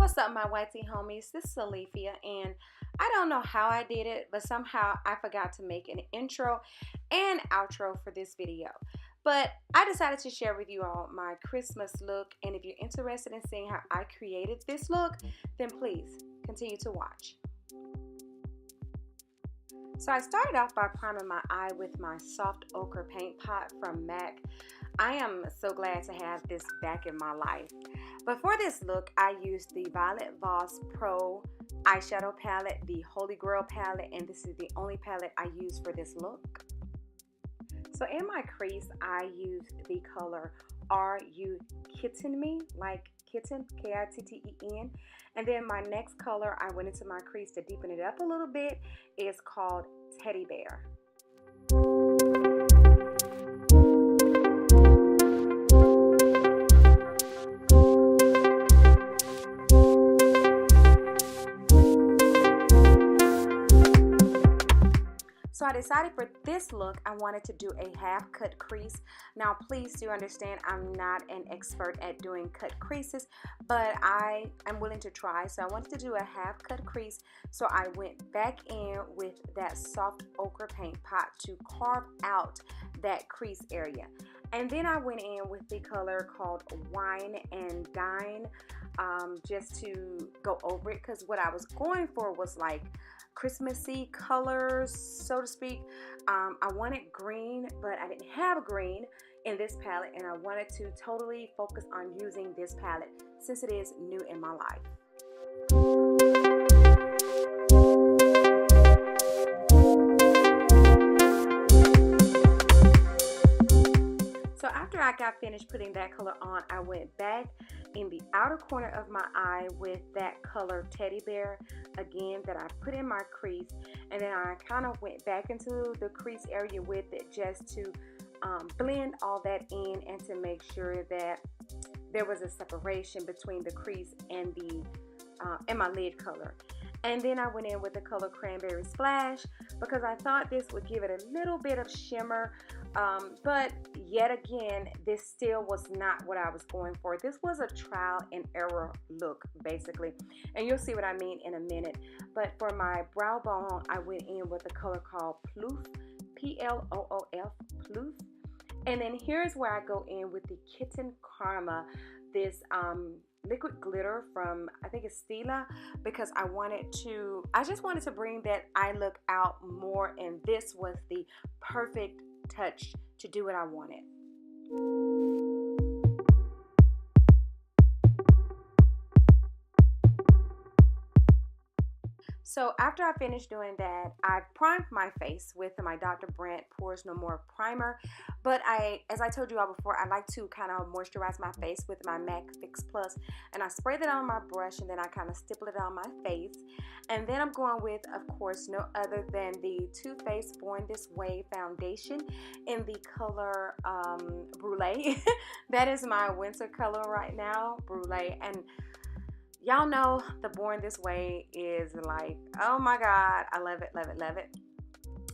What's up, my YT homies? This is Alethea, and I don't know how I did it, but somehow I forgot to make an intro and outro for this video. But I decided to share with you all my Christmas look, and if you're interested in seeing how I created this look, then please continue to watch. So I started off by priming my eye with my soft ochre paint pot from MAC. I am so glad to have this back in my life. But for this look, I used the Violet Voss Pro eyeshadow palette, the Holy Grail palette, and this is the only palette I use for this look. So in my crease, I used the color Are You Kitten Me? Like kitten, K-I-T-T-E-N. And then my next color I went into my crease to deepen it up a little bit is called Teddy Bear. So I decided for this look, I wanted to do a half cut crease. Now please do understand I'm not an expert at doing cut creases, but I am willing to try. So I wanted to do a half cut crease. So I went back in with that soft ochre paint pot to carve out that crease area. And then I went in with the color called Wine and Dine just to go over it, because what I was going for was like Christmassy colors, so to speak. I wanted green, but I didn't have a green in this palette, and I wanted to totally focus on using this palette since it is new in my life. So after I got finished putting that color on, I went back in the outer corner of my eye with that color Teddy Bear again that I put in my crease, and then I kind of went back into the crease area with it just to blend all that in and to make sure that there was a separation between the crease and the and my lid color. And then I went in with the color Cranberry Splash because I thought this would give it a little bit of shimmer, but yet again, this still was not what I was going for. This was a trial and error look, basically, and you'll see what I mean in a minute. But for my brow bone, I went in with a color called Ploof, P-L-O-O-F, Ploof. And then here's where I go in with the Kitten Karma, this liquid glitter from, I think it's Stila, because I just wanted to bring that eye look out more, and this was the perfect touch to do what I wanted. So after I finished doing that, I primed my face with my Dr. Brandt Pores No More primer. But as I told you all before, I like to kind of moisturize my face with my MAC Fix Plus. And I spray that on my brush, and then I kind of stipple it on my face. And then I'm going with, of course, no other than the Too Faced Born This Way foundation in the color Brulee. That is my winter color right now, Brulee. And y'all know the Born This Way is like, oh my God, I love it, love it, love it.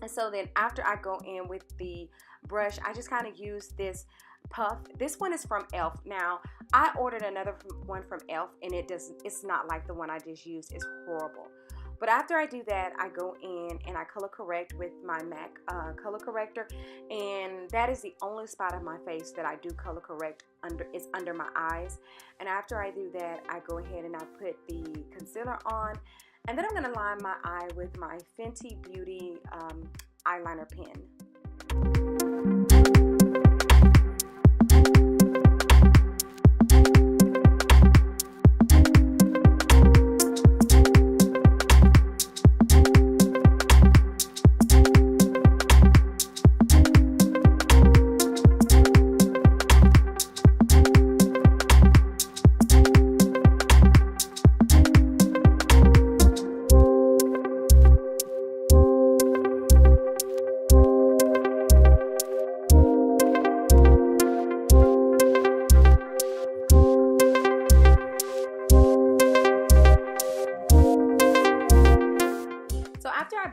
And so then after I go in with the brush, I just kind of use this puff. This one is from e.l.f. Now, I ordered another one from e.l.f. and it's not like the one I just used. It's horrible. But after I do that, I go in and I color correct with my MAC color corrector, and that is the only spot of my face that I do color correct under my eyes. And after I do that, I go ahead and I put the concealer on, and then I'm going to line my eye with my Fenty Beauty eyeliner pen.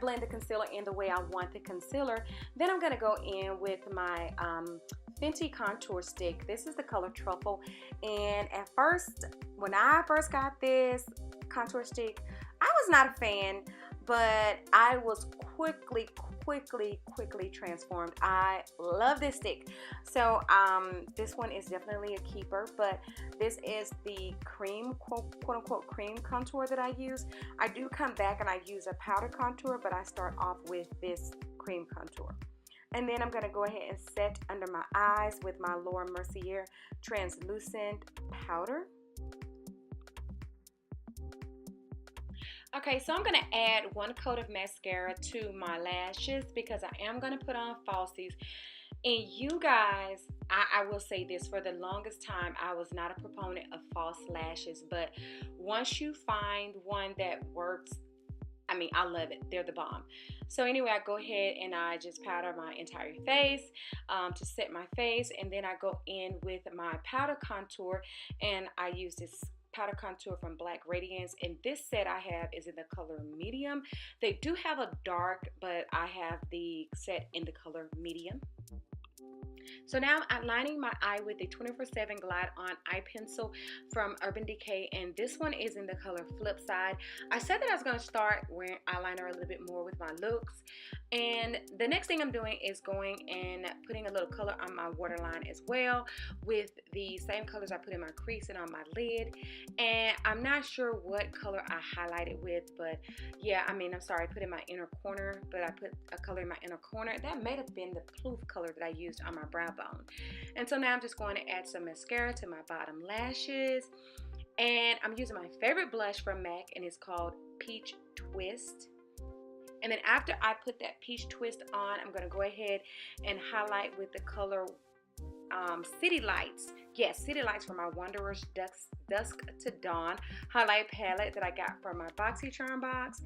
Blend the concealer in the way I want the concealer, then I'm going to go in with my Fenty contour stick. This is the color Truffle, and at first, when I first got this contour stick, I was not a fan, but I was quickly transformed. I love this stick. So this one is definitely a keeper, but this is the cream, quote unquote cream contour that I use. I do come back and I use a powder contour, but I start off with this cream contour. And then I'm going to go ahead and set under my eyes with my Laura Mercier translucent powder. Okay, so I'm going to add 1 coat of mascara to my lashes because I am going to put on falsies. And you guys, I will say this, for the longest time, I was not a proponent of false lashes. But once you find one that works, I mean, I love it. They're the bomb. So anyway, I go ahead and I just powder my entire face to set my face. And then I go in with my powder contour, and I use this powder contour from Black Radiance, and this set I have is in the color medium. They do have a dark, but I have the set in the color medium. So now I'm lining my eye with a 24/7 Glide On eye pencil from Urban Decay, and this one is in the color Flip Side. I said that I was going to start wearing eyeliner a little bit more with my looks, and the next thing I'm doing is going and putting a little color on my waterline as well with the same colors I put in my crease and on my lid. And I'm not sure what color I highlighted with, but yeah, I mean, I'm sorry, I put in my inner corner, but I put a color in my inner corner. That may have been the Plouf color that I used on my brow bone. And so now I'm just going to add some mascara to my bottom lashes. And I'm using my favorite blush from MAC, and it's called Peach Twist. And then after I put that Peach Twist on, I'm going to go ahead and highlight with the color City Lights. Yes, City Lights from my Wanderer's Dusk to Dawn highlight palette that I got from my BoxyCharm box.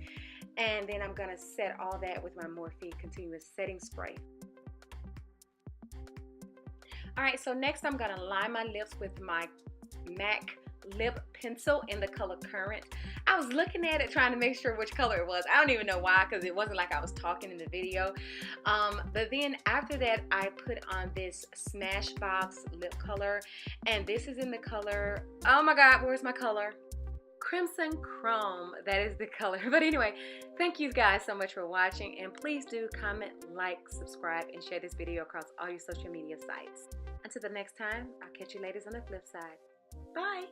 And then I'm going to set all that with my Morphe Continuous Setting Spray. Alright, so next I'm going to line my lips with my MAC lip pencil in the color Current. I was looking at it trying to make sure which color it was. I don't even know why, because it wasn't like I was talking in the video. But then after that, I put on this Smashbox lip color, and this is in the color, oh my god, where's my color? Crimson Chrome. That is the color. But anyway, thank you guys so much for watching, and please do comment, like, subscribe, and share this video across all your social media sites. Until the next time, I'll catch you ladies on the flip side. Bye.